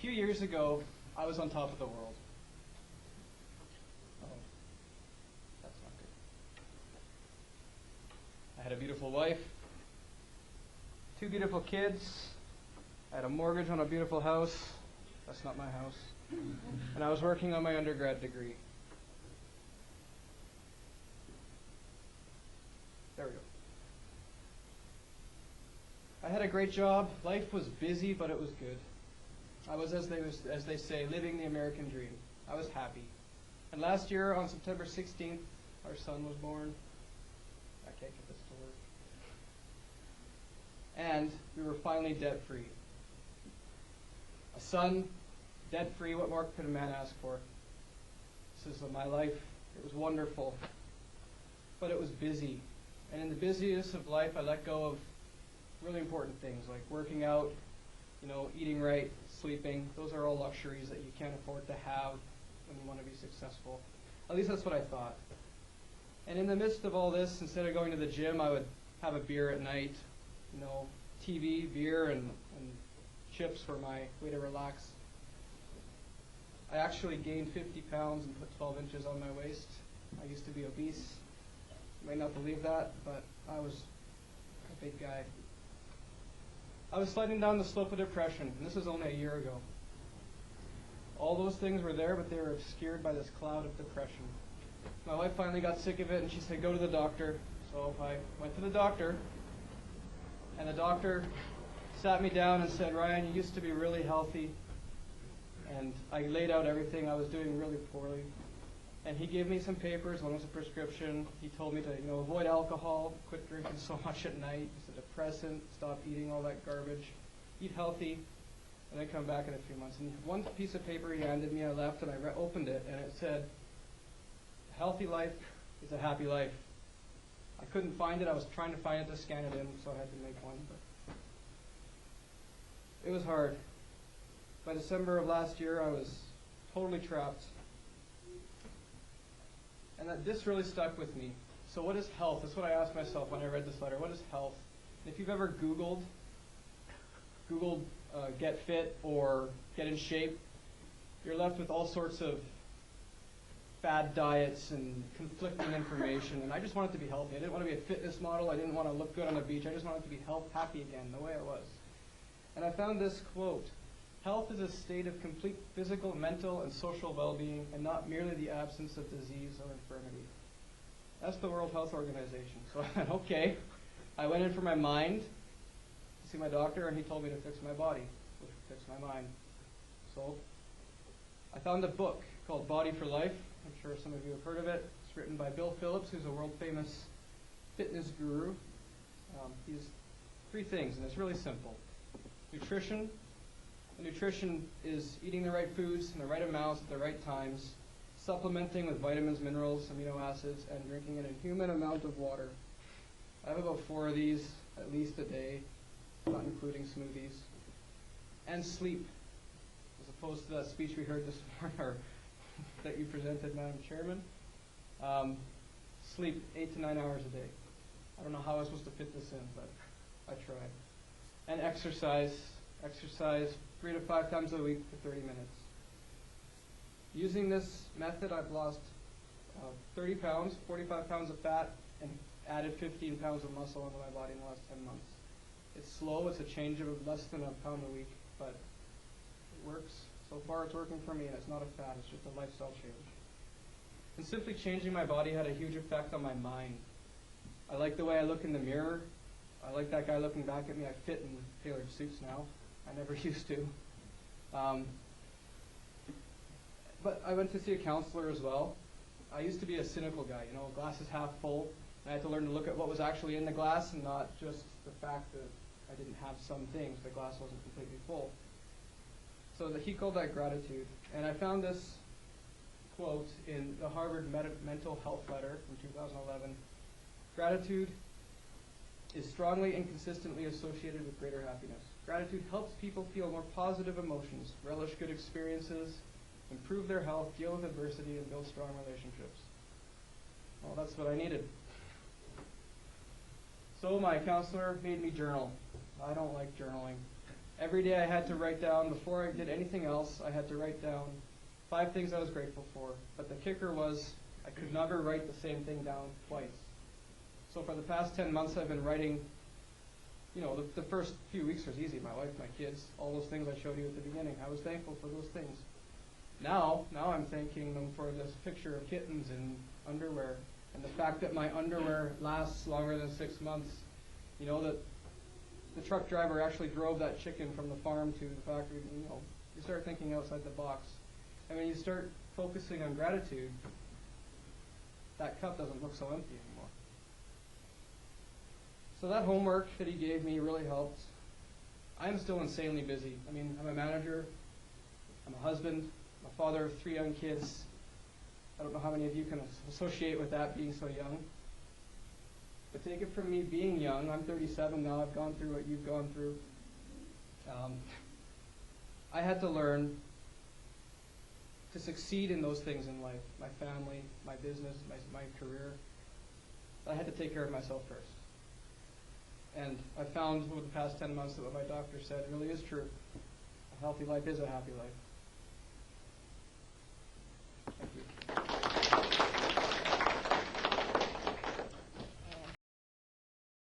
few years ago, I was on top of the world. Oh, that's not good. I had a beautiful wife, 2 beautiful kids, I had a mortgage on a beautiful house. That's not my house. And I was working on my undergrad degree. There we go. I had a great job. Life was busy, but it was good. I was, as they say, living the American dream. I was happy. And last year, on September 16th, our son was born. I can't get this to work. And we were finally debt-free. A son, debt-free, what more could a man ask for? This is my life. It was wonderful. But it was busy. And in the busyness of life, I let go of really important things like working out, eating right, sleeping. Those are all luxuries that you can't afford to have when you want to be successful. At least that's what I thought. And in the midst of all this, instead of going to the gym, I would have a beer at night. TV, beer, and chips were my way to relax. I actually gained 50 pounds and put 12 inches on my waist. I used to be obese. You might not believe that, but I was a big guy. I was sliding down the slope of depression, and this was only a year ago. All those things were there, but they were obscured by this cloud of depression. My wife finally got sick of it, and she said, go to the doctor. So I went to the doctor, and the doctor sat me down and said, Ryan, you used to be really healthy. And I laid out everything. I was doing really poorly. And he gave me some papers. One was a prescription. He told me to, avoid alcohol, quit drinking so much at night. It's a depressant. Stop eating all that garbage. Eat healthy, and then come back in a few months. And one piece of paper he handed me, I left, and I opened it, and it said, a healthy life is a happy life. I couldn't find it. I was trying to find it to scan it in, so I had to make one. But it was hard. By December of last year, I was totally trapped. And this really stuck with me. So what is health? That's what I asked myself when I read this letter. What is health? And if you've ever Googled get fit or get in shape, you're left with all sorts of fad diets and conflicting information. And I just wanted to be healthy. I didn't want to be a fitness model. I didn't want to look good on the beach. I just wanted to be happy again, the way I was. And I found this quote. Health is a state of complete physical, mental, and social well-being, and not merely the absence of disease or infirmity. That's the World Health Organization. So I went, okay. I went in for my mind to see my doctor, and he told me to fix my body, which would fix my mind. So I found a book called Body for Life. I'm sure some of you have heard of it. It's written by Bill Phillips, who's a world-famous fitness guru. He's 3 things, and it's really simple. Nutrition. Nutrition is eating the right foods in the right amounts at the right times, supplementing with vitamins, minerals, amino acids, and drinking an inhuman amount of water. I have about 4 of these at least a day, not including smoothies. And sleep, as opposed to that speech we heard this morning, or that you presented, Madam Chairman. Sleep 8 to 9 hours a day. I don't know how I was supposed to fit this in, but I tried. And exercise 3 to 5 times a week for 30 minutes. Using this method, I've lost 30 pounds, 45 pounds of fat, and added 15 pounds of muscle onto my body in the last 10 months. It's slow. It's a change of less than a pound a week, but it works. So far, it's working for me, and it's not a fad. It's just a lifestyle change. And simply changing my body had a huge effect on my mind. I like the way I look in the mirror. I like that guy looking back at me. I fit in tailored suits now. I never used to. But I went to see a counselor as well. I used to be a cynical guy, glass is half full. I had to learn to look at what was actually in the glass and not just the fact that I didn't have some things. The glass wasn't completely full. So he called that gratitude. And I found this quote in the Harvard Mental Health Letter from 2011. Gratitude is strongly and consistently associated with greater happiness. Gratitude helps people feel more positive emotions, relish good experiences, improve their health, deal with adversity, and build strong relationships. Well, that's what I needed. So my counselor made me journal. I don't like journaling. Every day I had to write down, before I did anything else, I had to write down 5 things I was grateful for. But the kicker was I could never write the same thing down twice. So for the past 10 months I've been writing, the first few weeks was easy. My wife, my kids, all those things I showed you at the beginning. I was thankful for those things. Now I'm thanking them for this picture of kittens in underwear and the fact that my underwear lasts longer than 6 months. That the truck driver actually drove that chicken from the farm to the factory. You start thinking outside the box. And when you start focusing on gratitude, that cup doesn't look so empty anymore. So that homework that he gave me really helped. I'm still insanely busy. I'm a manager, I'm a husband, I'm a father of 3 young kids. I don't know how many of you can associate with that, being so young. But take it from me, being young, I'm 37 now, I've gone through what you've gone through. I had to learn to succeed in those things in life, my family, my business, my career. I had to take care of myself first. And I found over the past 10 months that what my doctor said really is true. A healthy life is a happy life.